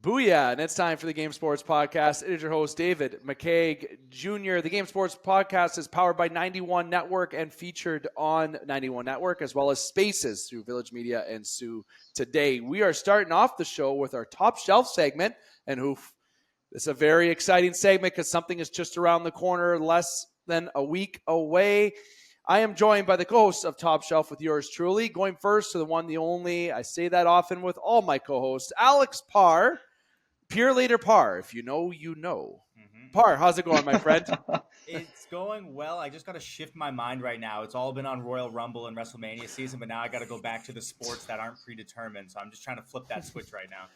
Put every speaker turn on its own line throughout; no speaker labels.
Booyah, and it's time for the Game Sports Podcast. It is your host, David McCaig Jr. The Game Sports Podcast is powered by 91 Network and featured on 91 Network, as well as Spaces through Village Media and Sue Today. We are starting off the show with our Top Shelf segment, and this is a very exciting segment because something is just around the corner, less than a week away. I am joined by the co-hosts of Top Shelf with yours truly. Going first to the one, the only, I say that often with all my co-hosts, Alex Parr, Pure Leader Parr. If you know, you know. Mm-hmm. Parr, how's it going, my friend?
It's going well. I just got to shift my mind right now. It's all been on Royal Rumble and WrestleMania season, but now I got to go back to the sports that aren't predetermined. So I'm just trying to flip that switch right now.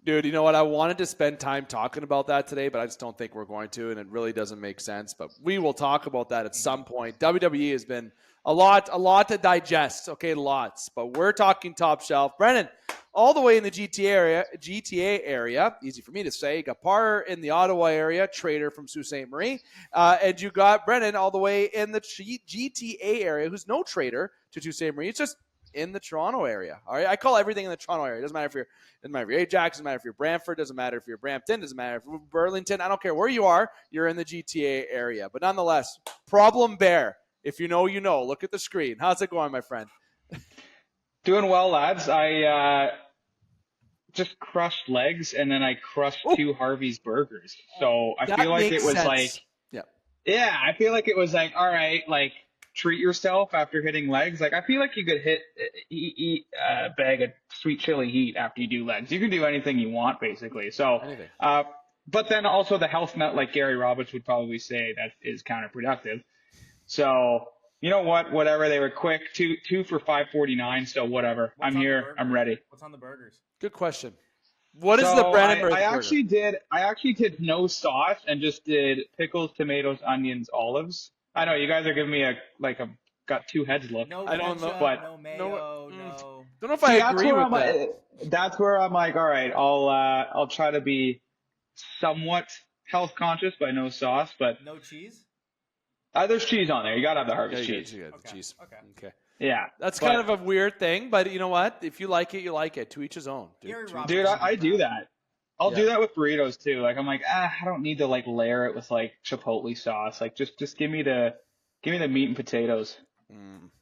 Dude, you know what? I wanted to spend time talking about that today, but I just don't think we're going to, and it really doesn't make sense. But we will talk about that at some point. WWE has been a lot to digest. Okay, lots. But we're talking Top Shelf. Brendan, all the way in the GTA area, easy for me to say. You got Parr in the Ottawa area, trader from Sault Ste. Marie. And you got Brendan all the way in the GTA area, who's no trader to Sault Ste. Marie. It's just in the Toronto area. All right, I call everything in the Toronto area. It doesn't matter if you're Ajax, doesn't matter if you're Brantford, doesn't matter if you're Brampton, doesn't matter if you're Burlington. I don't care where you are. You're in the GTA area. But nonetheless, problem bear. If you know, you know. Look at the screen. How's it going, my friend?
Doing well, lads. I just crushed legs, and then I crushed 2 Harvey's burgers. So I feel like it was sense. Yeah, I feel like it was like, all right, like, treat yourself after hitting legs. Like, I feel like you could eat a bag of sweet chili heat after you do legs. You can do anything you want, basically. So, but then also the health nut, like Gary Roberts would probably say, that is counterproductive. So, you know what? Whatever. They were quick. Two for $5.49. So whatever. I'm here. I'm ready.
What's on the burgers?
Good question. What is the Brendan burger?
I actually did no sauce and just did pickles, tomatoes, onions, olives. I know you guys are giving me got 2 heads look.
No
I
don't
ketchup,
know, but no mayo, no.
Don't know if I agree with that.
That's where I'm like, all right, I'll try to be somewhat health conscious by no sauce, but
no cheese.
There's cheese on there. You gotta have the Harvey's cheese.
Cheese. Okay.
Yeah.
That's kind of a weird thing, but you know what? If you like it, you like it. To each his own.
Dude, I do that. I'll do that with burritos too. Like, I'm like, I don't need to like layer it with like chipotle sauce. Like, just give me the meat and potatoes.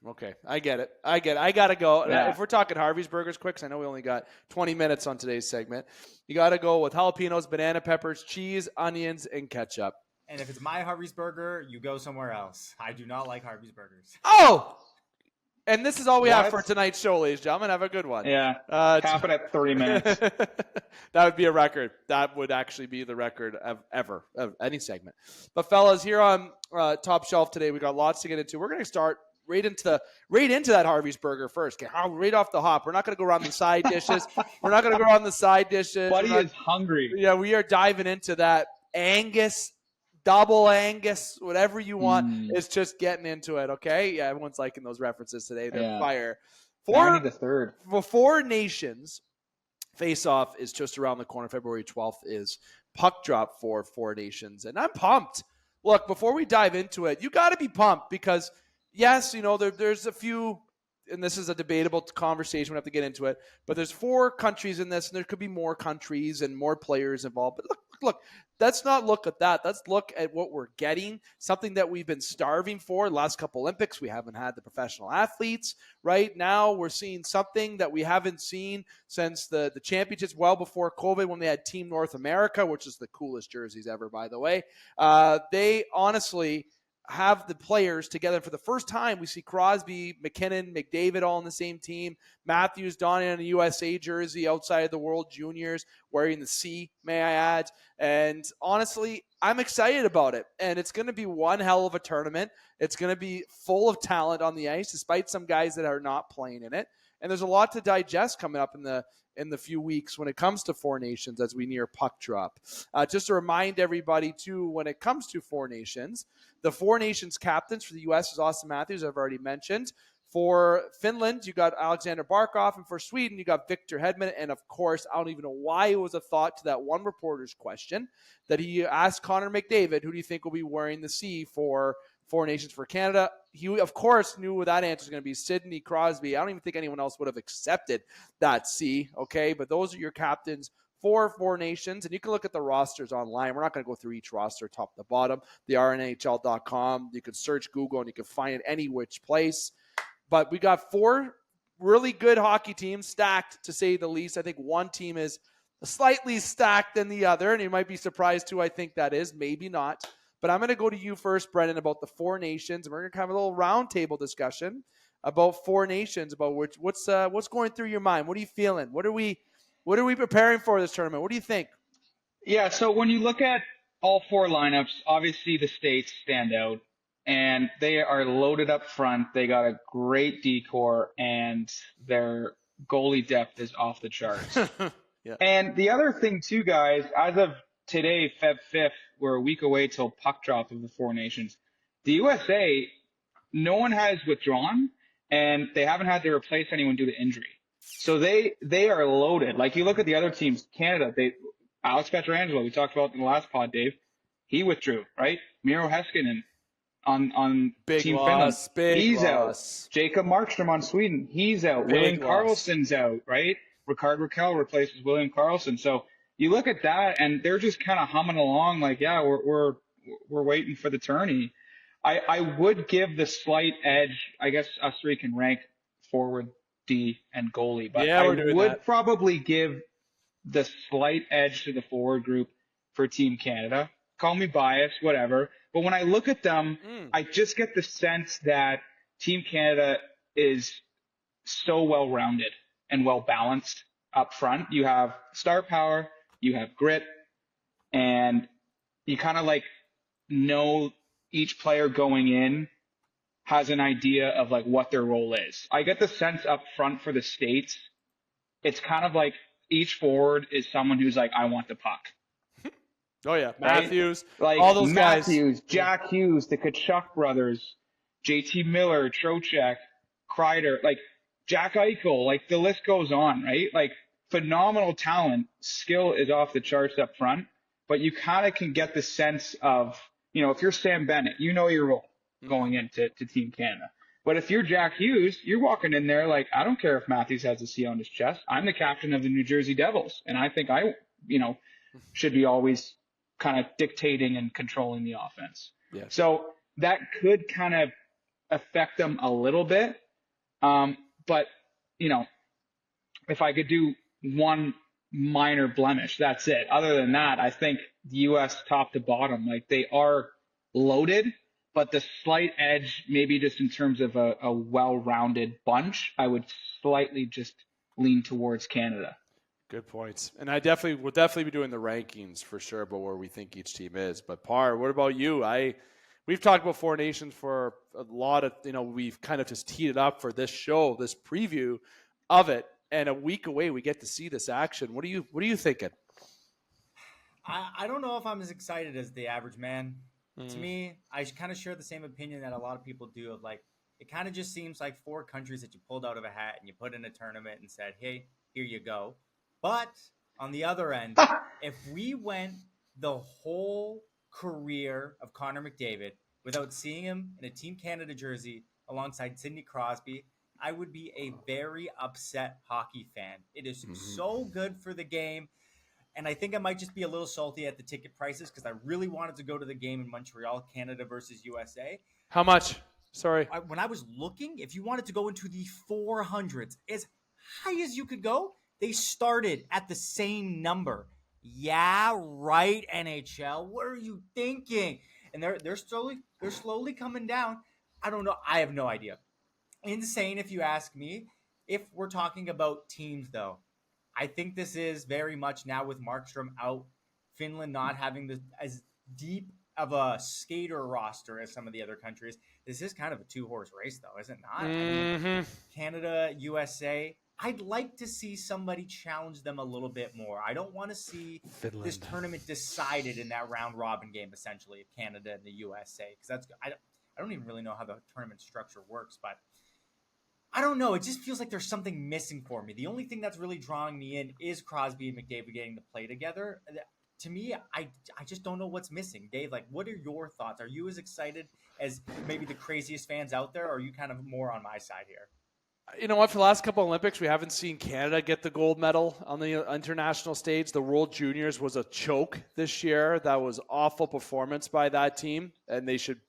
Okay, I get it. I gotta go.
Yeah.
If we're talking Harvey's Burgers quick, 'cause I know we only got 20 minutes on today's segment, you gotta go with jalapenos, banana peppers, cheese, onions, and ketchup.
And if it's my Harvey's Burger, you go somewhere else. I do not like Harvey's Burgers.
Oh! And this is all we have for tonight's show, ladies and gentlemen. Have a good one.
Yeah. Cap it at 30 minutes.
That would be a record. That would actually be the record of any segment. But fellas, here on Top Shelf today, we got lots to get into. We're going to start right into that Harvey's Burger first. Okay, right off the hop. We're not going to go around the side dishes.
Buddy is hungry.
Yeah, we are diving into that Angus, double Angus, whatever you want. It's just getting into it, okay? Yeah, everyone's liking those references today. They're fire. Four Nations face-off is just around the corner. February 12th is puck drop for Four Nations, and I'm pumped. Look, before we dive into it, you got to be pumped because, yes, you know, there's a few, and this is a debatable conversation. We have to get into it, but there's 4 countries in this, and there could be more countries and more players involved. But look, let's not look at that. Let's look at what we're getting, something that we've been starving for. The last couple Olympics, we haven't had the professional athletes. Right now, we're seeing something that we haven't seen since the championships, well before COVID, when they had Team North America, which is the coolest jerseys ever, by the way. They honestly have the players together for the first time. We see Crosby, McKinnon, McDavid all on the same team. Matthews donning on a USA jersey outside of the World Juniors, wearing the C, may I add. And honestly, I'm excited about it. And it's going to be one hell of a tournament. It's going to be full of talent on the ice, despite some guys that are not playing in it. And there's a lot to digest coming up in the few weeks when it comes to Four Nations as we near puck drop. Just to remind everybody, too, when it comes to Four Nations, the Four Nations captains for the U.S. is Austin Matthews, I've already mentioned. For Finland, you got Alexander Barkov. And for Sweden, you got Victor Hedman. And, of course, I don't even know why it was a thought to that one reporter's question that he asked Connor McDavid, who do you think will be wearing the C for Four Nations for Canada? He, of course, knew what that answer was going to be, Sidney Crosby. I don't even think anyone else would have accepted that C, okay? But those are your captains for Four Nations, and you can look at the rosters online. We're not going to go through each roster top to bottom. The RNHL.com. You can search Google and you can find it any which place. But we got 4 really good hockey teams, stacked to say the least. I think one team is slightly stacked than the other, and you might be surprised who I think that is. Maybe not. But I'm going to go to you first, Brendan, about the Four Nations. And we're going to have a little roundtable discussion about Four Nations, about what's going through your mind. What are you feeling? What are we preparing for this tournament? What do you think?
Yeah, so when you look at all 4 lineups, obviously the states stand out, and they are loaded up front. They got a great decor, and their goalie depth is off the charts.
Yeah.
And the other thing too, guys, as of today, Feb 5th, we're a week away till puck drop of the Four Nations. The USA, no one has withdrawn, and they haven't had to replace anyone due to injury. So they are loaded. Like, you look at the other teams, Canada, Alex Pietrangelo, we talked about in the last pod, Dave, he withdrew, right? Miro Heiskanen on
big
Team
loss,
Finland, he's
loss.
out. Jacob Markstrom on Sweden, he's out. William Karlsson's out, right? Ricard Raquel replaces William Karlsson. So you look at that, and they're just kind of humming along like, yeah, we're waiting for the tourney. I would give the slight edge. I guess us 3 can rank forward, D, and goalie, but
yeah,
I would probably give the slight edge to the forward group for Team Canada. Call me biased, whatever. But when I look at them, I just get the sense that Team Canada is so well-rounded and well-balanced up front. You have star power, you have grit, and you kind of like know each player going in has an idea of like what their role is. I get the sense up front for the States, it's kind of like each forward is someone who's like, I want the puck.
Oh yeah,
right?
Matthews,
like
all those
Matthews,
guys.
Jack Hughes, the Tkachuk brothers, JT Miller, Trocheck, Kreider, like Jack Eichel, like the list goes on, right? Like phenomenal talent, skill is off the charts up front, but you kind of can get the sense of, you know, if you're Sam Bennett, you know your role going into Team Canada. But if you're Jack Hughes, you're walking in there like, I don't care if Matthews has a C on his chest. I'm the captain of the New Jersey Devils, and I think I, you know, should be always kind of dictating and controlling the offense.
Yes.
So that could kind of affect them a little bit. But, you know, if I could do one minor blemish, that's it. Other than that, I think the U.S. top to bottom, like they are loaded, but the slight edge, maybe just in terms of a well-rounded bunch, I would slightly just lean towards Canada.
Good points. And we'll definitely be doing the rankings for sure about where we think each team is. But Parr, what about you? We've talked about Four Nations for a lot of, you know, we've kind of just teed it up for this show, this preview of it. And a week away, we get to see this action. What are you thinking?
I don't know if I'm as excited as the average man. To me, I kind of share the same opinion that a lot of people do of like, it kind of just seems like 4 countries that you pulled out of a hat and you put in a tournament and said, hey, here you go. But on the other end, if we went the whole career of Connor McDavid without seeing him in a Team Canada jersey alongside Sidney Crosby, I would be a very upset hockey fan. It is so good for the game. And I think I might just be a little salty at the ticket prices because I really wanted to go to the game in Montreal, Canada versus USA.
How much? Sorry.
When I was looking, if you wanted to go into the 400s, as high as you could go, they started at the same number. Yeah, right, NHL. What are you thinking? And they're slowly coming down. I don't know. I have no idea. Insane if you ask me. If we're talking about teams, though, I think this is very much now with Markstrom out, Finland not having as deep of a skater roster as some of the other countries. This is kind of a 2-horse race, though, is it not? I mean, Canada, USA. I'd like to see somebody challenge them a little bit more. I don't want to see this tournament decided in that round robin game, essentially, of Canada and the USA, because I don't even really know how the tournament structure works, but I don't know. It just feels like there's something missing for me. The only thing that's really drawing me in is Crosby and McDavid getting to play together. To me, I just don't know what's missing. Dave, like, what are your thoughts? Are you as excited as maybe the craziest fans out there, or are you kind of more on my side here?
You know what? For the last couple of Olympics, we haven't seen Canada get the gold medal on the international stage. The World Juniors was a choke this year. That was awful performance by that team, and they should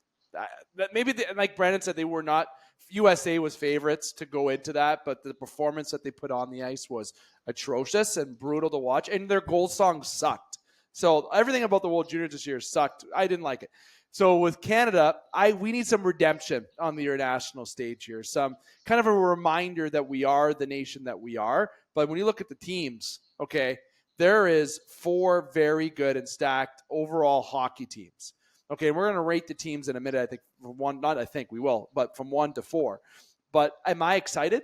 maybe like Brendan said, they were not. USA was favorites to go into that, but the performance that they put on the ice was atrocious and brutal to watch, and their goal song sucked. So everything about the World Juniors this year sucked. I didn't like it. So with Canada, we need some redemption on the international stage here. Some kind of a reminder that we are the nation that we are. But when you look at the teams, okay, there is 4 very good and stacked overall hockey teams. Okay, we're going to rate the teams in a minute. I think we will, but from 1 to 4. But am I excited?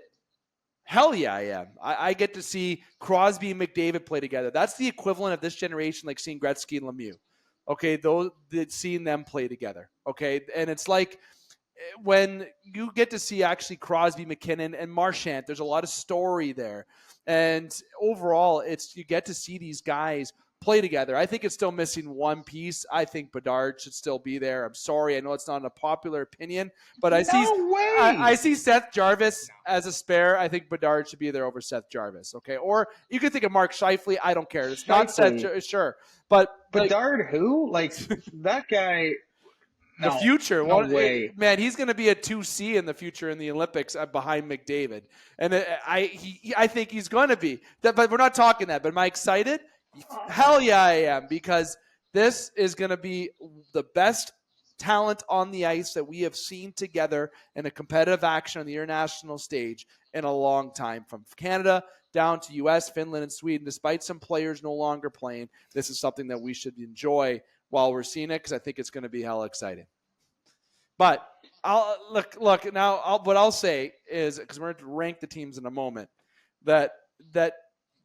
Hell yeah, I am. I get to see Crosby and McDavid play together. That's the equivalent of this generation, like seeing Gretzky and Lemieux. Okay, seeing them play together. Okay, and it's like when you get to see actually Crosby, McKinnon, and Marchand, there's a lot of story there. And overall, you get to see these guys play together. I think it's still missing one piece. I think Bedard should still be there. I'm sorry. I know it's not a popular opinion, but I see Seth Jarvis as a spare. I think Bedard should be there over Seth Jarvis. Okay. Or you could think of Mark Scheifele. I don't care. It's not Seth. Sure. But
Bedard, who? Like that guy.
The future.
No way.
Man, he's going to be a 2C in the future in the Olympics behind McDavid. And I think he's going to be. But we're not talking that. But am I excited? Hell yeah, I am, because this is going to be the best talent on the ice that we have seen together in a competitive action on the international stage in a long time. From Canada down to U.S., Finland, and Sweden, despite some players no longer playing, this is something that we should enjoy while we're seeing it, because I think it's going to be hell exciting. But look now. What I'll say is, because we're going to rank the teams in a moment, that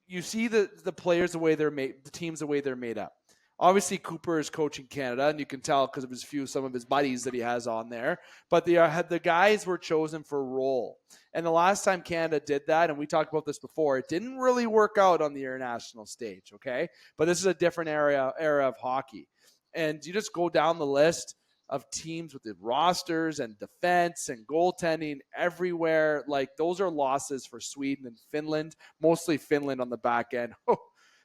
you see the players the way they're made, the teams the way they're made up. Obviously, Cooper is coaching Canada, and you can tell because of some of his buddies that he has on there. But the guys were chosen for role. And the last time Canada did that, and we talked about this before, it didn't really work out on the international stage, okay? But this is a different era of hockey. And you just go down the list of teams with the rosters and defense and goaltending everywhere. Like, those are losses for Sweden and Finland, mostly Finland on the back end.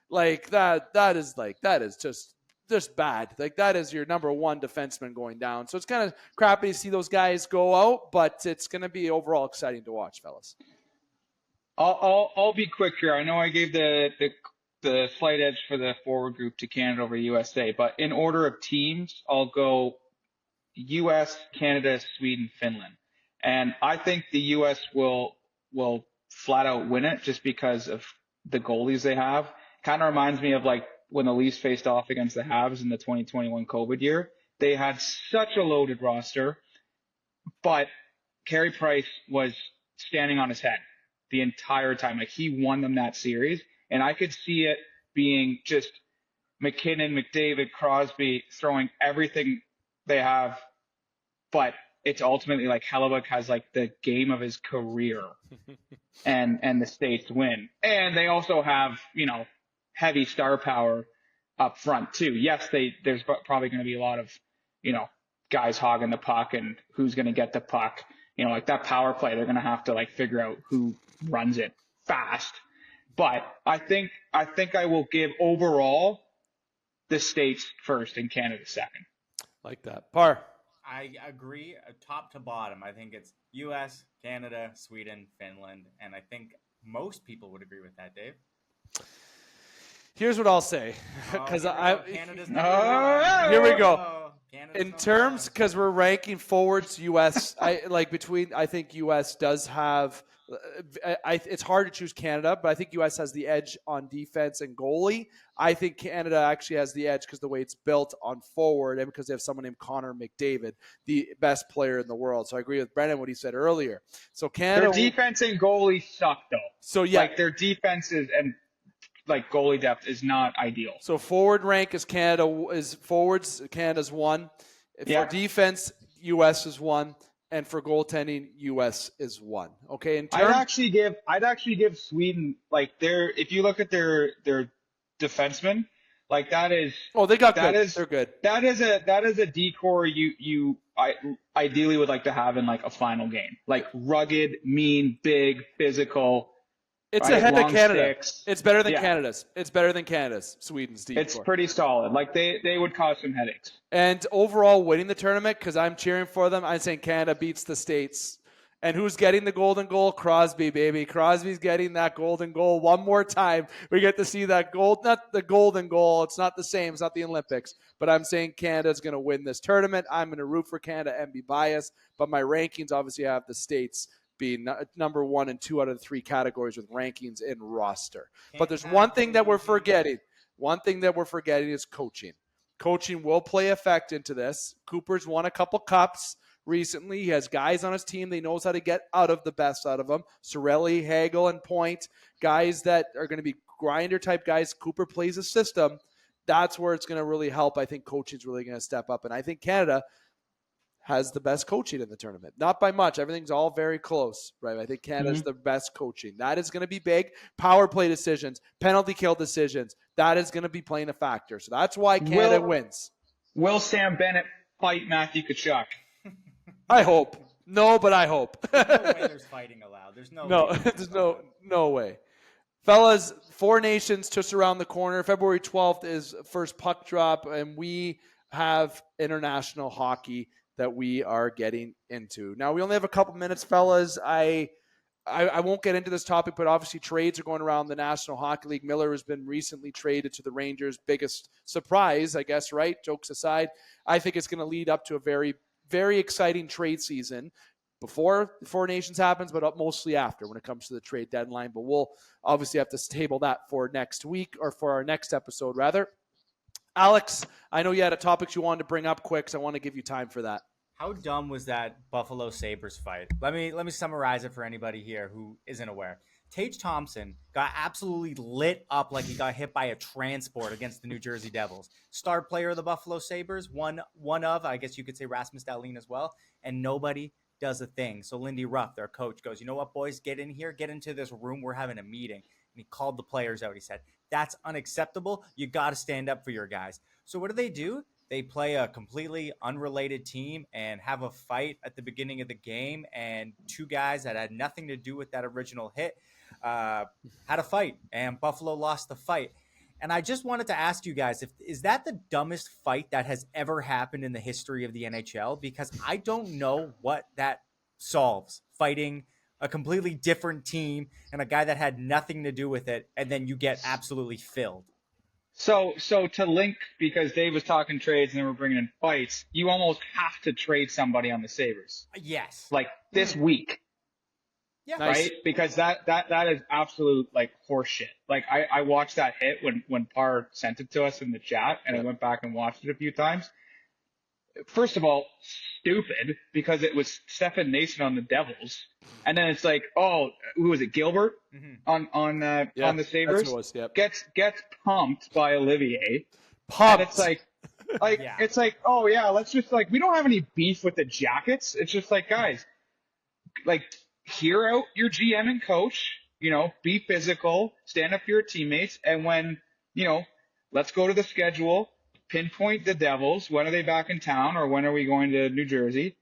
Like that is just bad. Like, that is your number one defenseman going down. So it's kind of crappy to see those guys go out, but it's going to be overall exciting to watch, fellas.
I'll be quick here. I know I gave the slight edge for the forward group to Canada over USA, but in order of teams, I'll go U.S., Canada, Sweden, Finland. And I think the U.S. will flat out win it just because of the goalies they have. Kind of reminds me of like when the Leafs faced off against the Habs in the 2021 COVID year. They had such a loaded roster, but Carey Price was standing on his head the entire time. Like, he won them that series. And I could see it being just McKinnon, McDavid, Crosby throwing everything they have, but it's ultimately like Hellebuyck has like the game of his career and the States win. And they also have, heavy star power up front too. Yes, there's probably going to be a lot of, guys hogging the puck and who's going to get the puck. Like that power play, they're going to have to like figure out who runs it fast. But I think I will give overall the States first and Canada second.
Like that. Parr.
I agree, top to bottom. I think it's U.S., Canada, Sweden, Finland, and I think most people would agree with that, Dave.
Here's what I'll say, because
Canada's
here we go. In terms, because we're ranking forwards, U.S. I think U.S. does have. It's hard to choose Canada, but I think U.S. has the edge on defense and goalie. I think Canada actually has the edge because the way it's built on forward, and because they have someone named Connor McDavid, the best player in the world. So I agree with Brendan what he said earlier. So Canada,
their defense and goalie suck though.
So yeah,
like their defense and like goalie depth is not ideal.
So forward rank is forwards. Canada's 1. For defense, U.S. is 1. And for goaltending, U.S. is 1. Okay,
I'd actually give Sweden, like, if you look at their defensemen, like, that is
they got good. They're good.
That is a decor you I ideally would like to have in like a final game. Like rugged, mean, big, physical.
It's
right?
ahead
Long
of Canada.
sticks.
It's better than Canada's. It's better than Canada's. Sweden's deep.
It's pretty solid. Like they would cause some headaches.
And overall winning the tournament, because I'm cheering for them, I'm saying Canada beats the States. And who's getting the golden goal? Crosby, baby. Crosby's getting that golden goal one more time. We get to see that gold, not the golden goal. It's not the same. It's not the Olympics. But I'm saying Canada's going to win this tournament. I'm going to root for Canada and be biased. But my rankings obviously have the States being number 1 and 2 out of the 3 categories with rankings in roster. But there's one thing that we're forgetting. One thing that we're forgetting is coaching. Coaching will play effect into this. Cooper's won a couple cups recently. He has guys on his team. They knows how to get out of the best out of them. Cirelli, Hagel, and Point, guys that are going to be grinder-type guys. Cooper plays a system. That's where it's going to really help. I think coaching's really going to step up. And I think Canada has the best coaching in the tournament. Not by much. Everything's all very close, right? I think Canada's the best coaching. That is going to be big. Power play decisions, penalty kill decisions. That is going to be playing a factor. So that's why Canada wins.
Will Sam Bennett fight Matthew Tkachuk?
I hope. No, but I hope.
There's no way there's fighting allowed. There's
no way. Fellas, 4 nations just around the corner. February 12th is first puck drop, and we have international hockey that we are getting into. Now, we only have a couple minutes, fellas. I won't get into this topic, but obviously trades are going around the National Hockey League. Miller has been recently traded to the Rangers. Biggest surprise, I guess, right? Jokes aside. I think it's going to lead up to a very, very exciting trade season before the 4 Nations happens, but mostly after when it comes to the trade deadline. But we'll obviously have to table that for next week, or for our next episode, rather. Alex, I know you had a topic you wanted to bring up quick, so I want to give you time for that.
How dumb was that Buffalo Sabres fight? Let me summarize it for anybody here who isn't aware. Tage Thompson got absolutely lit up like he got hit by a transport against the New Jersey Devils. Star player of the Buffalo Sabres, one of, I guess you could say, Rasmus Dahlin as well, and nobody does a thing. So Lindy Ruff, their coach, goes, you know what, boys, get in here, get into this room, we're having a meeting. And he called the players out. He said, that's unacceptable. You got to stand up for your guys. So what do? They play a completely unrelated team and have a fight at the beginning of the game, and 2 guys that had nothing to do with that original hit had a fight, and Buffalo lost the fight. And I just wanted to ask you guys, is that the dumbest fight that has ever happened in the history of the NHL? Because I don't know what that solves, fighting a completely different team and a guy that had nothing to do with it, and then you get absolutely filled.
So to link, because Dave was talking trades and then we're bringing in fights, you almost have to trade somebody on the Sabres.
Yes.
Like this week.
Yeah.
Nice.
Right? Because that is absolute like horseshit. Like I watched that hit when Parr sent it to us in the chat, and I went back and watched it a few times. First of all, stupid, because it was Stefan Nason on the Devils. And then it's like, oh, who was it? Gilbert on the Sabres?
That's who it was, yep.
Gets pumped by Olivier.
Pumped.
And it's like it's like, oh yeah, let's just like, we don't have any beef with the Jackets. It's just like, guys, like, hear out your GM and coach, be physical, stand up for your teammates, and when, let's go to the schedule, pinpoint the Devils, when are they back in town, or when are we going to New Jersey?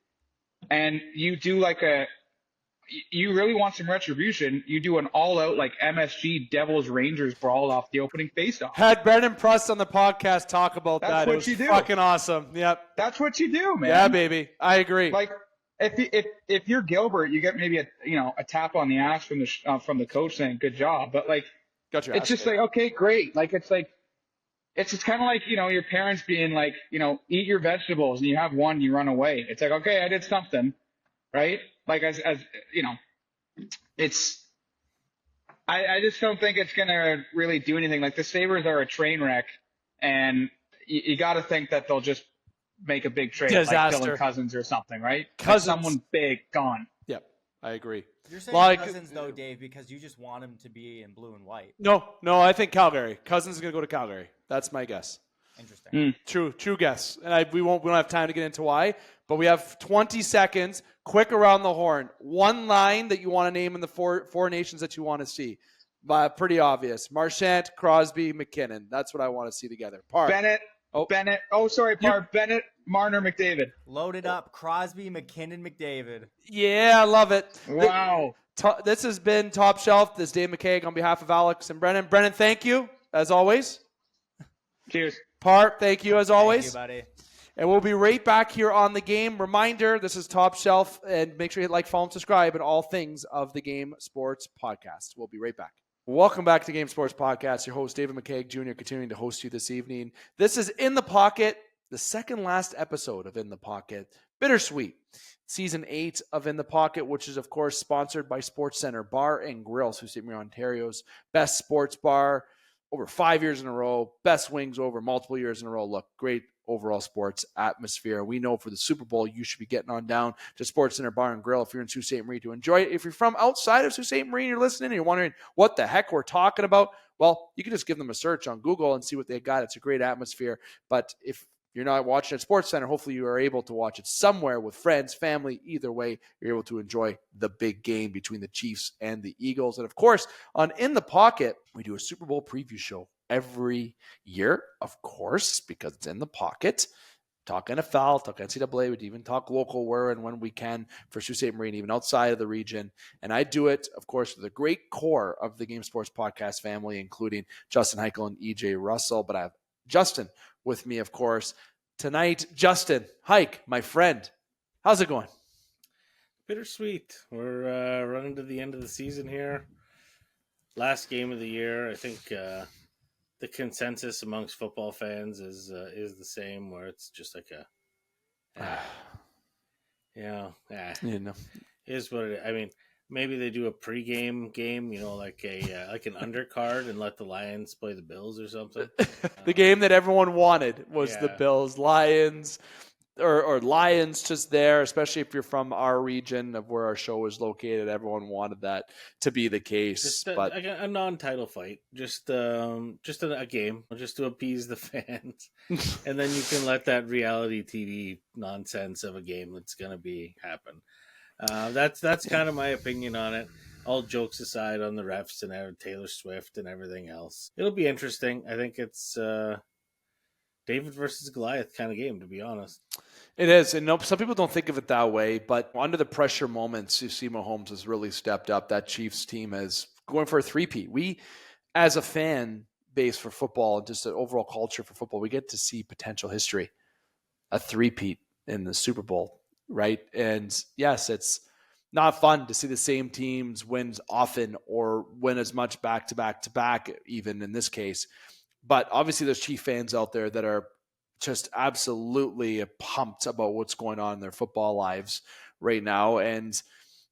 And you do like you really want some retribution, you do an all-out like MSG Devils Rangers brawl off the opening faceoff.
Had Brendan Prust on the podcast talk about that.
That's
It
what
was
you do.
Fucking awesome. Yep.
That's what you do, man.
Yeah, baby. I agree.
Like, if you're Gilbert, you get maybe a tap on the ass from the coach saying good job, but like, it's just like, okay, great. Like, it's like, it's kind of like, your parents being like, eat your vegetables, and you have one, you run away. It's like, okay, I did something, right? Like, as it's, I just don't think it's going to really do anything. Like, the Sabres are a train wreck, and you got to think that they'll just make a big trade,
Disaster.
like Dylan Cousins or something, right?
Cousins.
Like someone big gone.
Yep, I agree.
You're saying Cousins, though, Dave, because you just want him to be in blue and white.
No, I think Calgary. Cousins is going to go to Calgary. That's my guess.
Interesting.
True guess. And we don't have time to get into why, but we have 20 seconds. Quick around the horn. One line that you want to name in the four nations that you want to see. Pretty obvious. Marchand, Crosby, McKinnon. That's what I want to see together. Parr.
Bennett. Oh, sorry, Parr. Bennett, Marner, McDavid.
Loaded up. Crosby, McKinnon, McDavid.
Yeah, I love it.
Wow.
This has been Top Shelf. This is Dave McCaig on behalf of Alex and Brendan. Brendan, thank you, as always.
Cheers.
Parr, thank you, as always.
Thank you, buddy.
And we'll be right back here on The Game. Reminder, this is Top Shelf, and make sure you hit like, follow, and subscribe, and all things of The Game Sports Podcast. We'll be right back. Welcome back to Game Sports Podcast. Your host, David McCaig Jr., continuing to host you this evening. This is In the Pocket, the second last episode of In the Pocket. Bittersweet. Season 8 of In the Pocket, which is, of course, sponsored by SportsCenter Bar and Grill, Sault Ste. Marie, Ontario's best sports bar over 5 years in a row, best wings over multiple years in a row. Look, great overall sports atmosphere. We know for the Super Bowl, you should be getting on down to SportsCenter Bar and Grill if you're in Sault Ste. Marie to enjoy it. If you're from outside of Sault Ste. Marie and you're listening and you're wondering what the heck we're talking about, well, you can just give them a search on Google and see what they got. It's a great atmosphere. But if you're not watching at SportsCenter, hopefully you are able to watch it somewhere with friends, family. Either way, you're able to enjoy the big game between the Chiefs and the Eagles. And of course, on In the Pocket, we do a Super Bowl preview show every year, of course, because it's in the pocket. Talk NFL, talk NCAA, we even talk local where and when we can for Sault Ste. Marie, even outside of the region. And I do it, of course, with a great core of the Game Sports Podcast family, including Justin Hykel and EJ Russell. But I have Justin with me, of course, tonight. Justin, Hike, my friend, how's it going?
Bittersweet. We're running to the end of the season here. Last game of the year. I think the consensus amongst football fans is the same, where it's just like is what it is. I mean, maybe they do a pregame game, like an undercard, and let the Lions play the Bills or something.
The game that everyone wanted was the Bills, Lions, or Lions just there, especially if you're from our region of where our show is located. Everyone wanted that to be the case.
Just
but
a non-title fight, just a game, just to appease the fans. And then you can let that reality TV nonsense of a game that's going to happen. That's kind of my opinion on it. All jokes aside on the refs and Taylor Swift and everything else. It'll be interesting. I think it's David versus Goliath kind of game, to be honest.
It is. And some people don't think of it that way, but under the pressure moments, you see Mahomes has really stepped up. That Chiefs team is going for a three-peat. We, as a fan base for football and just an overall culture for football, we get to see potential history, a three-peat in the Super Bowl. Right. And yes, it's not fun to see the same teams win often or win as much back to back to back, even in this case. But obviously there's Chief fans out there that are just absolutely pumped about what's going on in their football lives right now. And,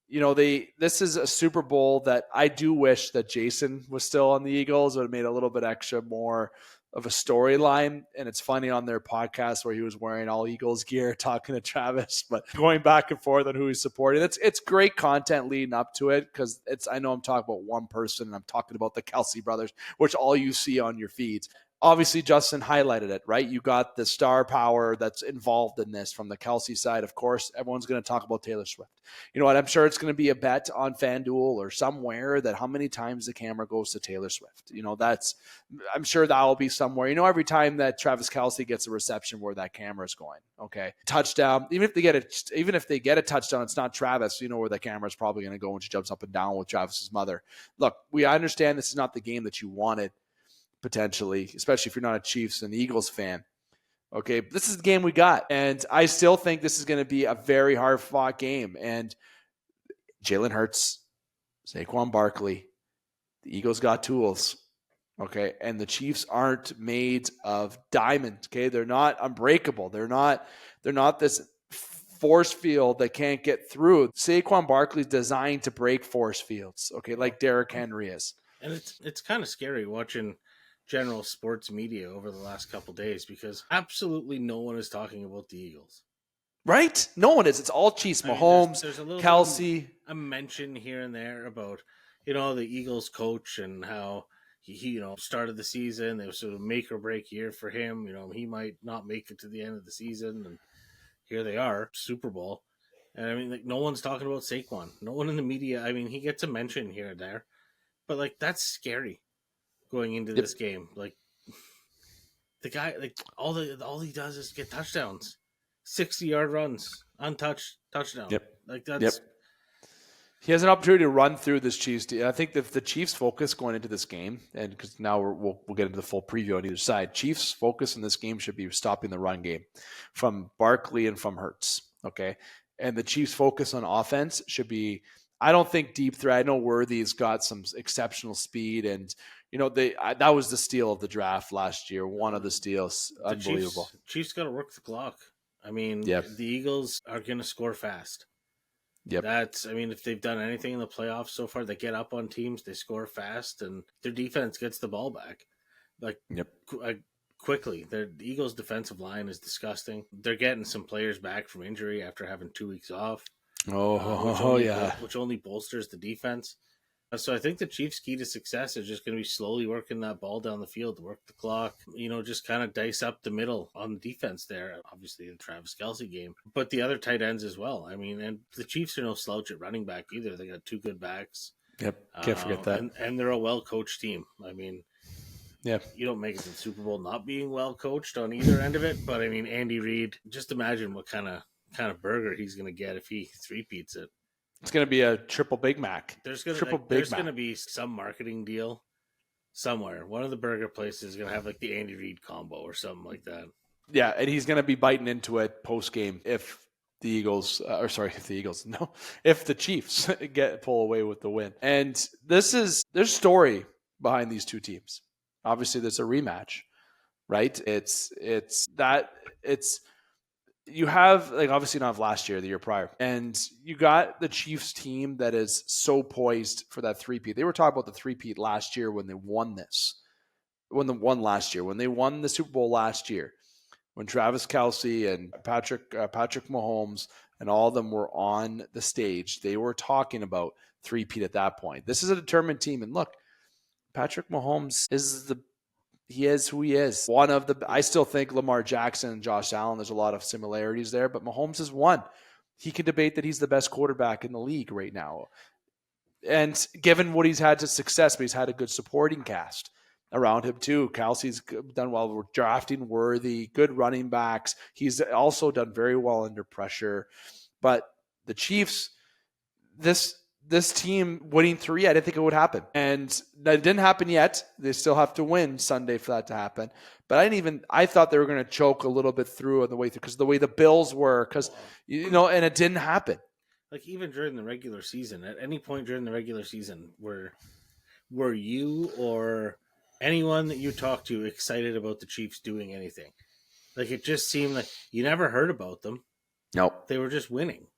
this is a Super Bowl that I do wish that Jason was still on the Eagles. It would have made a little bit extra more of a storyline. And it's funny on their podcast where he was wearing all Eagles gear talking to Travis, but going back and forth on who he's supporting. It's great content leading up to it, because I know I'm talking about one person, and I'm talking about the Kelsey brothers, which all you see on your feeds. Obviously, Justin highlighted it, right? You got the star power that's involved in this from the Kelsey side. Of course, everyone's going to talk about Taylor Swift. You know what? I'm sure it's going to be a bet on FanDuel or somewhere that how many times the camera goes to Taylor Swift. I'm sure that will be somewhere. Every time that Travis Kelsey gets a reception, where that camera is going. Okay, touchdown. Even if they get a touchdown, it's not Travis. Where the camera is probably going to go when she jumps up and down with Travis's mother. Look, I understand this is not the game that you wanted, potentially, especially if you're not a Chiefs and Eagles fan. Okay, but this is the game we got. And I still think this is going to be a very hard-fought game. And Jalen Hurts, Saquon Barkley, the Eagles got tools. Okay, and the Chiefs aren't made of diamond. Okay, they're not unbreakable. They're not this force field that can't get through. Saquon Barkley's designed to break force fields. Okay, like Derrick Henry is.
And it's kind of scary watching general sports media over the last couple days, because absolutely no one is talking about the Eagles.
Right? No one is. It's all Chiefs. Mahomes,
there's a little
Kelsey.
A mention here and there about, the Eagles coach and how he started the season. It was sort of make or break year for him. He might not make it to the end of the season. And here they are, Super Bowl. And no one's talking about Saquon. No one in the media. He gets a mention here and there, but that's scary. Going into this game, the guy, all he does is get touchdowns. 60-yard runs, untouched touchdown.
Yep.
Like that's.
Yep. He has an opportunity to run through this Chiefs team. I think that the Chiefs' focus going into this game, and because now we'll get into the full preview on either side, Chiefs' focus in this game should be stopping the run game from Barkley and from Hurts. Okay, and the Chiefs' focus on offense should be. I don't think deep threat. I know Worthy's got some exceptional speed, and that was the steal of the draft last year. One of the steals, unbelievable.
Chiefs got to work the clock. I mean,
Yep.
The Eagles are going to score fast.
Yep.
If they've done anything in the playoffs so far, they get up on teams, they score fast, and their defense gets the ball back. Quickly. The Eagles' defensive line is disgusting. They're getting some players back from injury after having 2 weeks off. Which only bolsters the defense. So I think the Chiefs' key to success is just going to be slowly working that ball down the field, work the clock, just kind of dice up the middle on the defense there. Obviously, the Travis Kelce game, but the other tight ends as well. I mean, and the Chiefs are no slouch at running back either. They got 2 good backs.
Yep, can't forget that.
And they're a well-coached team. I mean,
yeah,
you don't make it to the Super Bowl not being well-coached on either end of it. But I mean, Andy Reid, just imagine what kind of burger he's going to get if he three-peats it.
It's going to be a triple Big Mac.
There's going to be some marketing deal somewhere. One of the burger places is going to have like the Andy Reid combo or something like that.
Yeah, and he's going to be biting into it post-game if the Chiefs pull away with the win. And there's story behind these two teams. Obviously, there's a rematch, right? You have, obviously not of last year, the year prior. And you got the Chiefs team that is so poised for that three-peat. They were talking about the three-peat last year when they won this. When they won the Super Bowl last year. When Travis Kelce and Patrick Mahomes and all of them were on the stage, they were talking about three-peat at that point. This is a determined team. And look, Patrick Mahomes he is who he is. I still think Lamar Jackson and Josh Allen, there's a lot of similarities there, but Mahomes is one. He can debate that he's the best quarterback in the league right now. And given what he's had to success, but he's had a good supporting cast around him too. Kelsey's done well. We're drafting Worthy, good running backs. He's also done very well under pressure. But the Chiefs, this team winning 3, I didn't think it would happen. And that didn't happen yet. They still have to win Sunday for that to happen. But I thought they were going to choke a little bit through on the way through because the way the Bills were, and it didn't happen.
Like even during the regular season, at any point during the regular season, were you or anyone that you talked to excited about the Chiefs doing anything? Like it just seemed like you never heard about them.
Nope.
They were just winning.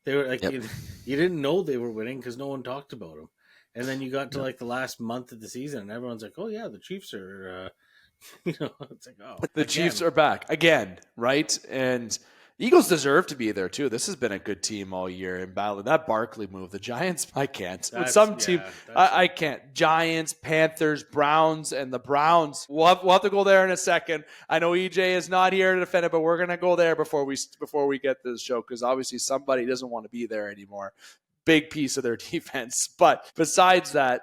They were like, you didn't know they were winning because no one talked about them. And then you got to like the last month of the season and everyone's like, oh yeah, the Chiefs are, it's like, oh.
The Chiefs are back again, right? And Eagles deserve to be there too. This has been a good team all year in battle. That Barkley move, the Giants, I can't. With some team, I can't. Giants, Panthers, Browns, and the Browns. We'll have to go there in a second. I know EJ is not here to defend it, but we're gonna go there before we get to the show because obviously somebody doesn't want to be there anymore. Big piece of their defense. But besides that,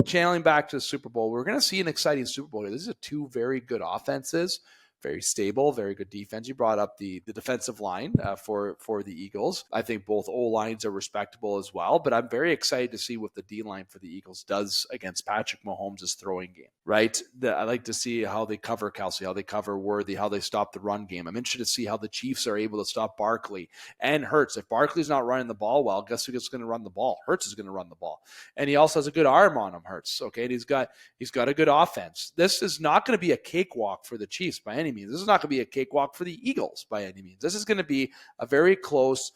channeling back to the Super Bowl, we're gonna see an exciting Super Bowl here. These are 2 very good offenses. Very stable, very good defense. You brought up the defensive line for the Eagles. I think both O-lines are respectable as well, but I'm very excited to see what the D-line for the Eagles does against Patrick Mahomes' throwing game, right? I like to see how they cover Kelce, how they cover Worthy, how they stop the run game. I'm interested to see how the Chiefs are able to stop Barkley and Hurts. If Barkley's not running the ball well, guess who's going to run the ball? Hurts is going to run the ball. And he also has a good arm on him, Hurts, okay? And he's got a good offense. This is not going to be a cakewalk for the Chiefs by any means. This is not going to be a cakewalk for the Eagles by any means. This is going to be a very close,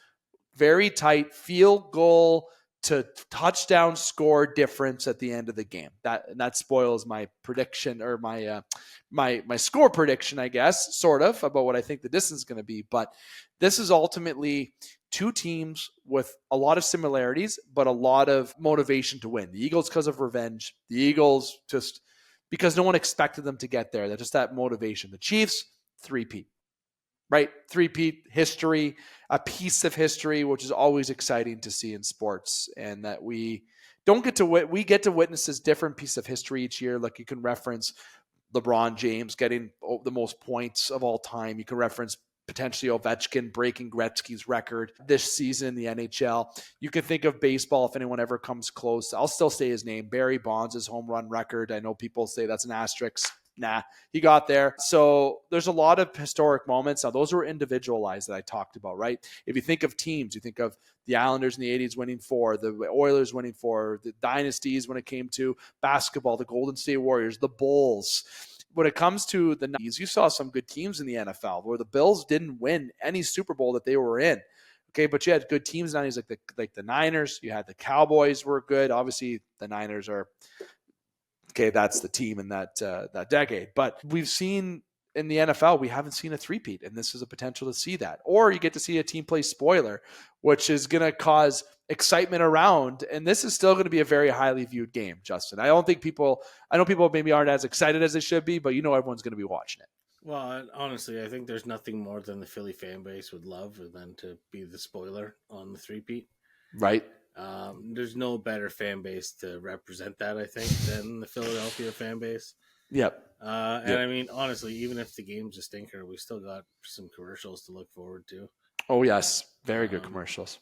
very tight field goal to touchdown score difference at the end of the game. That spoils my prediction or my score prediction, I guess, sort of, about what I think the distance is going to be. But this is ultimately 2 teams with a lot of similarities, but a lot of motivation to win. The Eagles because of revenge. The Eagles just because no one expected them to get there. That's just that motivation. The Chiefs, 3-peat, right? 3-peat history, a piece of history, which is always exciting to see in sports, and that we get to witness this different piece of history each year. Like you can reference LeBron James getting the most points of all time. You can reference potentially Ovechkin breaking Gretzky's record this season in the NHL. You can think of baseball if anyone ever comes close. I'll still say his name, Barry Bonds' home run record. I know people say that's an asterisk. Nah, he got there. So there's a lot of historic moments. Now, those were individualized that I talked about, right? If you think of teams, you think of the Islanders in the 80s winning 4, the Oilers winning 4, the dynasties when it came to basketball, the Golden State Warriors, the Bulls. When it comes to the 90s, you saw some good teams in the NFL where the Bills didn't win any Super Bowl that they were in. Okay, but you had good teams in the 90s like the Niners. You had the Cowboys were good. Obviously, the Niners are – okay, that's the team in that decade. But we've seen in the NFL, we haven't seen a three-peat, and this is a potential to see that. Or you get to see a team play spoiler, which is going to cause excitement around, and this is still going to be a very highly viewed game, Justin. I know people maybe aren't as excited as they should be, but everyone's going to be watching it.
Well, honestly, I think there's nothing more than the Philly fan base would love than to be the spoiler on the three-peat.
Right.
There's no better fan base to represent that, I think, than the Philadelphia fan base.
Yep.
And I mean, honestly, even if the game's a stinker, we still got some commercials to look forward to.
Oh yes, very good commercials.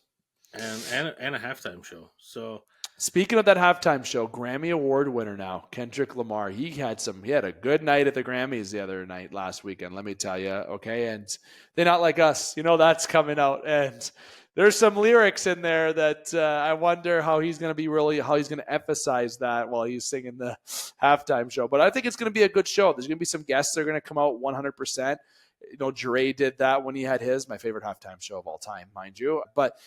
And a halftime show. So
speaking of that halftime show, Grammy Award winner now, Kendrick Lamar. He had a good night at the Grammys the other night last weekend, let me tell you. Okay, and they're not like us. That's coming out, and there's some lyrics in there that I wonder how he's going to emphasize that while he's singing the halftime show. But I think it's going to be a good show. There's going to be some guests that are going to come out 100%. Dre did that when he had my favorite halftime show of all time, mind you. But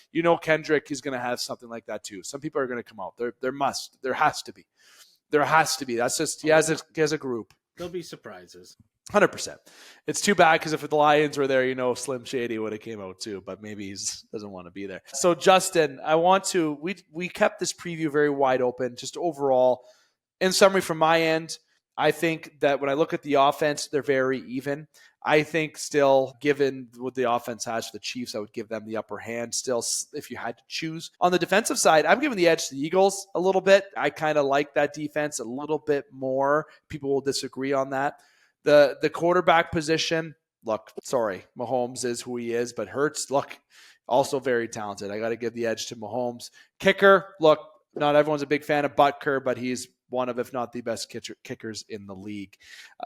Kendrick is going to have something like that too. Some people are going to come out. There has to be. That's just he has a group.
There'll be surprises.
100%. It's too bad because if the Lions were there, Slim Shady would have came out too, but maybe he doesn't want to be there. So Justin, we kept this preview very wide open. Just overall, in summary from my end, I think that when I look at the offense, they're very even. I think still, given what the offense has for the Chiefs, I would give them the upper hand still if you had to choose. On the defensive side, I'm giving the edge to the Eagles a little bit. I kind of like that defense a little bit more. People will disagree on that. The quarterback position, look, sorry, Mahomes is who he is, but Hurts, look, also very talented. I got to give the edge to Mahomes. Kicker, look, not everyone's a big fan of Butker, but he's one of, if not the best kickers in the league.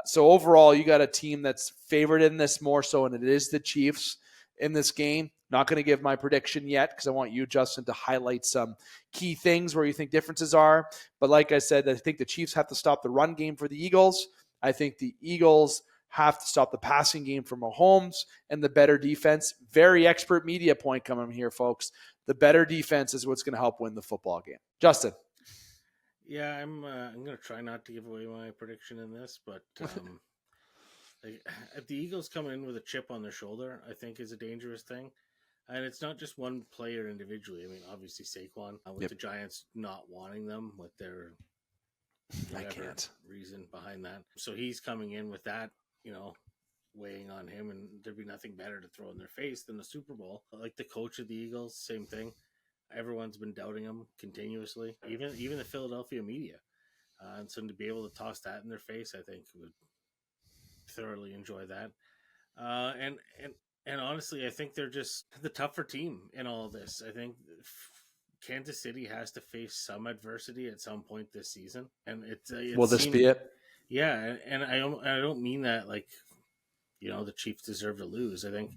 So overall, you got a team that's favored in this more so, and it is the Chiefs in this game. Not going to give my prediction yet because I want you, Justin, to highlight some key things where you think differences are. But like I said, I think the Chiefs have to stop the run game for the Eagles. I think the Eagles have to stop the passing game for Mahomes and the better defense. Very expert media point coming here, folks. The better defense is what's going to help win the football game. Justin.
Yeah, I'm going to try not to give away my prediction in this, but if the Eagles come in with a chip on their shoulder, I think is a dangerous thing. And it's not just one player individually. I mean, obviously Saquon, with the Giants not wanting them with their reason behind that. So he's coming in with that, weighing on him, and there'd be nothing better to throw in their face than the Super Bowl. Like the coach of the Eagles, same thing. Everyone's been doubting him continuously, even the Philadelphia media. And so to be able to toss that in their face, I think would thoroughly enjoy that. And honestly, I think they're just the tougher team in all of this. I think Kansas City has to face some adversity at some point this season, and will this be it? Yeah, and I don't mean that like, the Chiefs deserve to lose. I think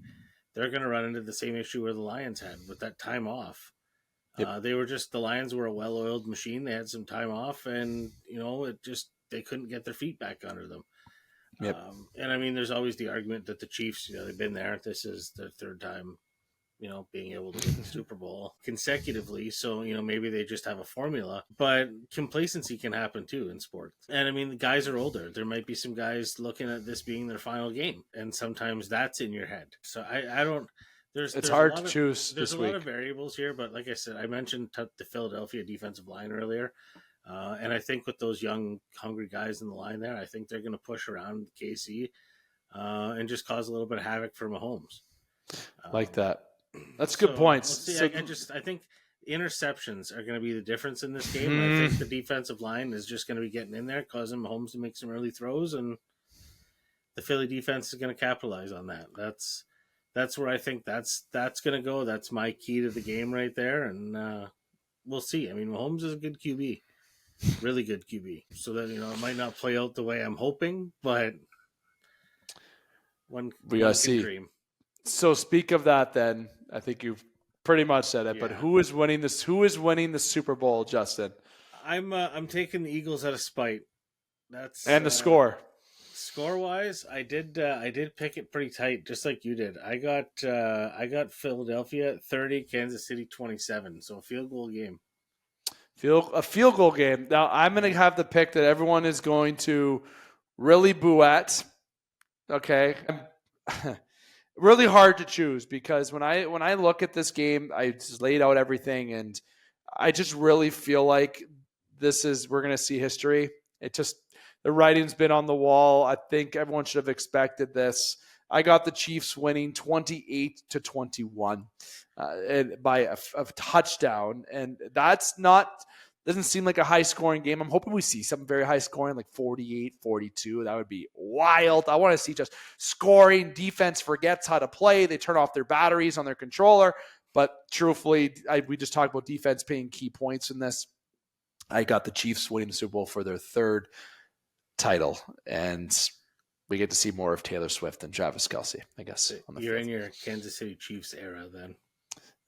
they're going to run into the same issue where the Lions had with that time off. Yep. The Lions were a well-oiled machine. They had some time off, and they couldn't get their feet back under them. Yep. And I mean, there's always the argument that the Chiefs, they've been there. This is their third time, being able to win the Super Bowl consecutively. So, maybe they just have a formula, but complacency can happen too in sports. And I mean, the guys are older. There might be some guys looking at this being their final game, and sometimes that's in your head. So I don't, it's hard to choose this week. There's a lot of variables here, but like I said, I mentioned the Philadelphia defensive line earlier. And I think with those young, hungry guys in the line there, I think they're going to push around KC and just cause a little bit of havoc for Mahomes.
Like that. That's good points.
We'll see. I think interceptions are going to be the difference in this game. I think the defensive line is just going to be getting in there, causing Mahomes to make some early throws, and the Philly defense is going to capitalize on that. that's where I think that's going to go. That's my key to the game right there. And we'll see. I mean, Mahomes is a good QB, really good QB. So that, it might not play out the way I'm hoping, but
we got to see. Dream. So speak of that then, I think you've pretty much said it, but who is winning this? Who is winning the Super Bowl, Justin?
I'm taking the Eagles out of spite. That's
the score.
Score wise, I did pick it pretty tight, just like you did. I got Philadelphia 30, Kansas City 27. So a field goal game.
A field goal game. Now I'm going to have the pick that everyone is going to really boo at. Okay. Really hard to choose because when I look at this game, I just laid out everything and I just really feel like we're going to see history. The writing's been on the wall. I think everyone should have expected this. I got the Chiefs winning 28-21 by a touchdown. And doesn't seem like a high-scoring game. I'm hoping we see something very high-scoring, like 48-42. That would be wild. I want to see just scoring. Defense forgets how to play. They turn off their batteries on their controller. But truthfully, we just talked about defense paying key points in this. I got the Chiefs winning the Super Bowl for their third title. And we get to see more of Taylor Swift and Travis Kelce, I guess.
You're in your Kansas City Chiefs era then.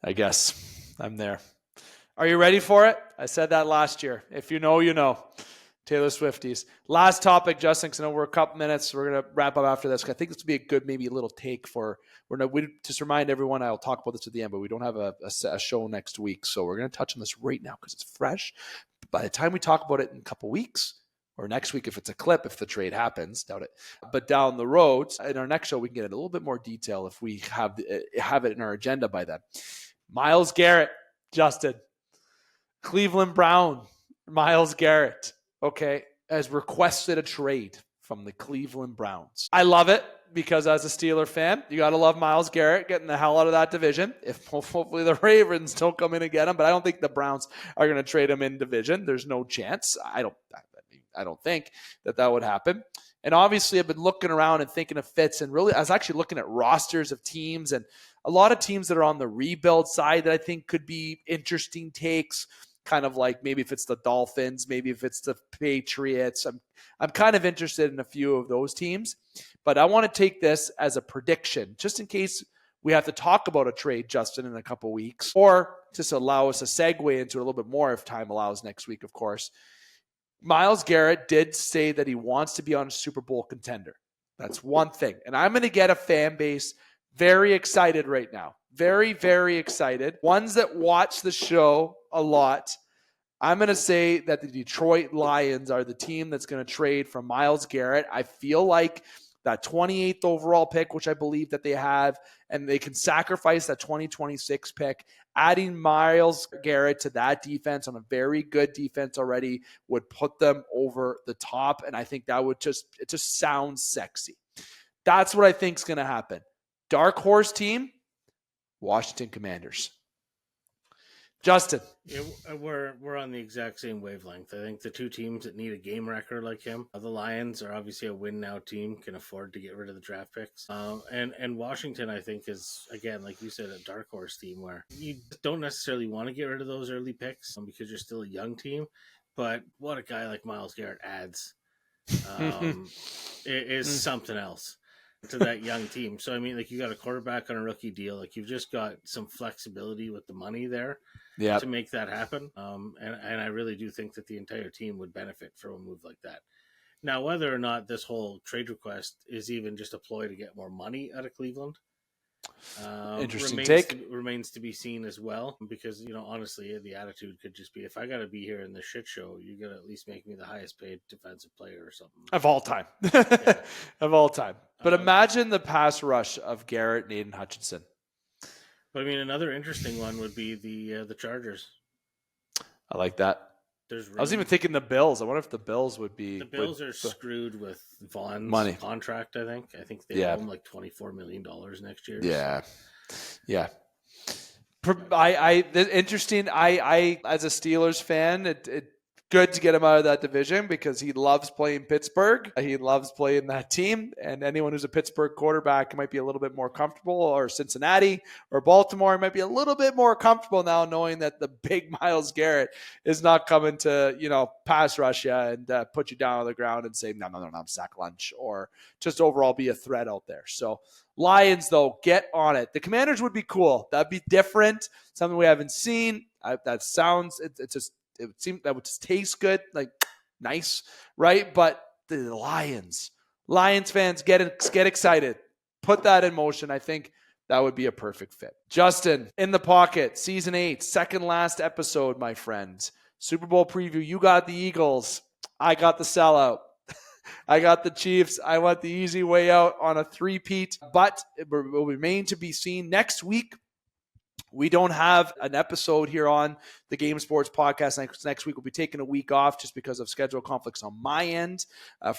I guess. I'm there. Are you ready for it? I said that last year. If you know, you know. Taylor Swifties. Last topic, Justin, because I know we're a couple minutes. We're going to wrap up after this. I think this would be a good, maybe a little take for just remind everyone, I'll talk about this at the end, but we don't have a show next week. So we're going to touch on this right now because it's fresh. By the time we talk about it in a couple weeks, or next week if it's a clip, if the trade happens, doubt it. But down the road, in our next show, we can get into a little bit more detail if we have it in our agenda by then. Myles Garrett, Justin. Cleveland Brown, Myles Garrett, okay, has requested a trade from the Cleveland Browns. I love it because as a Steeler fan, you got to love Myles Garrett getting the hell out of that division. If hopefully the Ravens don't come in and get him, but I don't think the Browns are going to trade him in division. There's no chance. I don't think that would happen. And obviously, I've been looking around and thinking of fits, and really, I was actually looking at rosters of teams and a lot of teams that are on the rebuild side that I think could be interesting takes. Kind of like maybe if it's the Dolphins, maybe if it's the Patriots. I'm kind of interested in a few of those teams, but I want to take this as a prediction, just in case we have to talk about a trade, Justin, in a couple weeks, or just allow us a segue into it a little bit more if time allows next week, of course. Myles Garrett did say that he wants to be on a Super Bowl contender. That's one thing. And I'm going to get a fan base very excited right now. Very, very excited. Ones that watch the show a lot. I'm going to say that the Detroit Lions are the team that's going to trade for Myles Garrett. I feel like that 28th overall pick, which I believe that they have, and they can sacrifice that 2026 pick. Adding Myles Garrett to that defense on a very good defense already would put them over the top, and I think that would just sounds sexy. That's what I think is going to happen. Dark horse team, Washington Commanders. Justin.
Yeah, we're on the exact same wavelength. I think the two teams that need a game record like him, the Lions are obviously a win now team, can afford to get rid of the draft picks. And Washington, I think, is, again, like you said, a dark horse team where you don't necessarily want to get rid of those early picks because you're still a young team. But what a guy like Myles Garrett adds is something else to that young team. So, I mean, like, you got a quarterback on a rookie deal. Like, you've just got some flexibility with the money there to make that happen. And I really do think that the entire team would benefit from a move like that. Now, whether or not this whole trade request is even just a ploy to get more money out of Cleveland, remains to be seen as well, because, honestly, the attitude could just be, if I got to be here in this shit show, you got to at least make me the highest paid defensive player or something.
Of all time. Of all time. But imagine the pass rush of Garrett and Aiden Hutchinson.
But I mean, another interesting one would be the Chargers.
I like that. I was even thinking the Bills. I wonder if the Bills would be. The
Bills are screwed with Vaughn's money contract. I think they owe him like $24 million next year.
Yeah. Interesting. I as a Steelers fan, it good to get him out of that division because he loves playing Pittsburgh. He loves playing that team. And anyone who's a Pittsburgh quarterback might be a little bit more comfortable, or Cincinnati or Baltimore might be a little bit more comfortable now knowing that the big Myles Garrett is not coming to, pass rush you and put you down on the ground and say, no, sack lunch, or just overall be a threat out there. So Lions, though, get on it. The Commanders would be cool. That'd be different. Something we haven't seen. It would seem that would just taste good, like nice, right? But the Lions fans, get excited. Put that in motion. I think that would be a perfect fit. Justin, In the Pocket, Season 8, second last episode, my friend. Super Bowl preview. You got the Eagles. I got the sellout. I got the Chiefs. I went the easy way out on a three-peat, but it will remain to be seen next week. We don't have an episode here on the Game Sports Podcast. Next week, we'll be taking a week off just because of schedule conflicts on my end.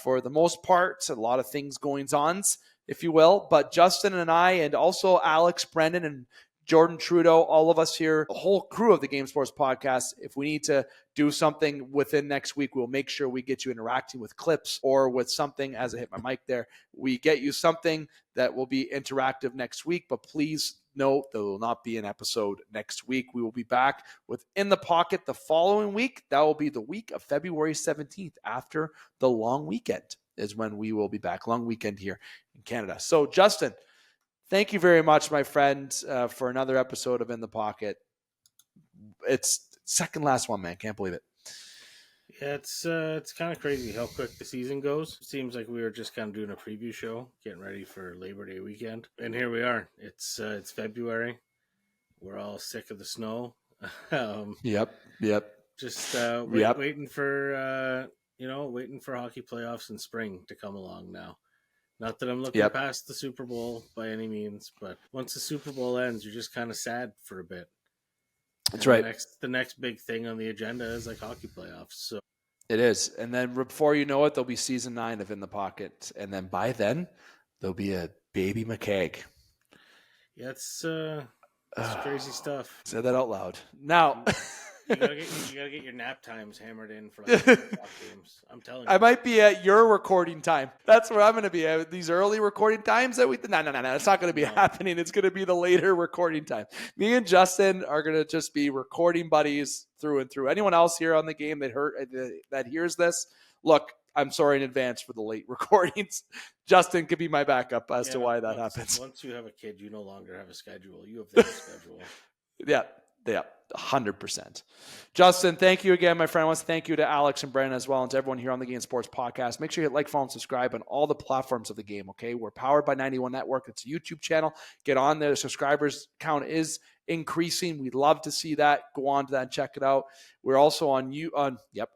For the most part, a lot of things going on, if you will. But Justin and I, and also Alex, Brendan, and Jordan Trudeau, all of us here, the whole crew of the Game Sports Podcast, if we need to do something within next week, we'll make sure we get you interacting with clips or with something. As I hit my mic there, we get you something that will be interactive next week. But please note, there will not be an episode next week. We will be back with In the Pocket the following week. That will be the week of February 17th after the long weekend is when we will be back. Long weekend here in Canada. So, Justin, thank you very much, my friend, for another episode of In the Pocket. It's second last one, man. Can't believe it.
Yeah, it's kind of crazy how quick the season goes. It seems like we were just kind of doing a preview show, getting ready for Labor Day weekend, and here we are. It's February. We're all sick of the snow.
Yep.
Just waiting for waiting for hockey playoffs in spring to come along now. Not that I'm looking past the Super Bowl by any means, but once the Super Bowl ends, you're just kind of sad for a bit.
That's right.
The next big thing on the agenda is like hockey playoffs. So
it is. And then before you know it, there'll be season 9 of In the Pocket. And then by then, there'll be a baby McCaig.
Yeah, it's crazy stuff.
Say that out loud. Now,
you gotta get your nap times hammered in for like games. I'm telling you.
I might be at your recording time. That's where I'm going to be at these early recording times that no. It's not going to be happening. It's going to be the later recording time. Me and Justin are going to just be recording buddies through and through. Anyone else here on the game that hears this, look, I'm sorry in advance for the late recordings. Justin could be my backup as to why that happens.
Once you have a kid, you no longer have a schedule. You have their schedule.
Yeah, 100%. Justin, thank you again, my friend. I want to thank you to Alex and Brendan as well, and to everyone here on the Game Sports Podcast. Make sure you hit like, follow, and subscribe on all the platforms of the game, okay? We're powered by 91 Network. It's a YouTube channel. Get on there. The subscribers count is increasing. We'd love to see that. Go on to that and check it out. We're also I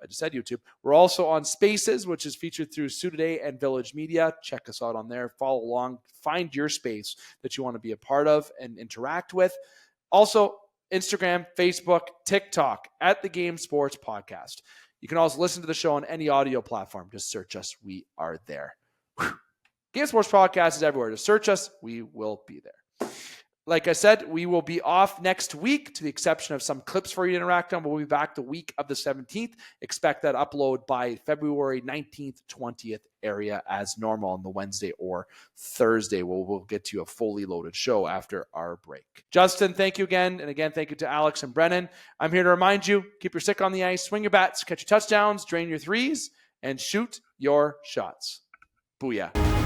just said YouTube. We're also on Spaces, which is featured through Today and Village Media. Check us out on there. Follow along. Find your space that you want to be a part of and interact with. Also, Instagram, Facebook, TikTok at the Game Sports Podcast. You can also listen to the show on any audio platform. Just search us. We are there. Game Sports Podcast is everywhere. Just search us. We will be there. Like I said, we will be off next week, to the exception of some clips for you to interact on. We'll be back the week of the 17th. Expect that upload by February 19th, 20th area as normal on the Wednesday or Thursday. We'll get to a fully loaded show after our break. Justin, thank you again. And again, thank you to Alex and Brennan. I'm here to remind you, keep your stick on the ice, swing your bats, catch your touchdowns, drain your threes, and shoot your shots. Booyah.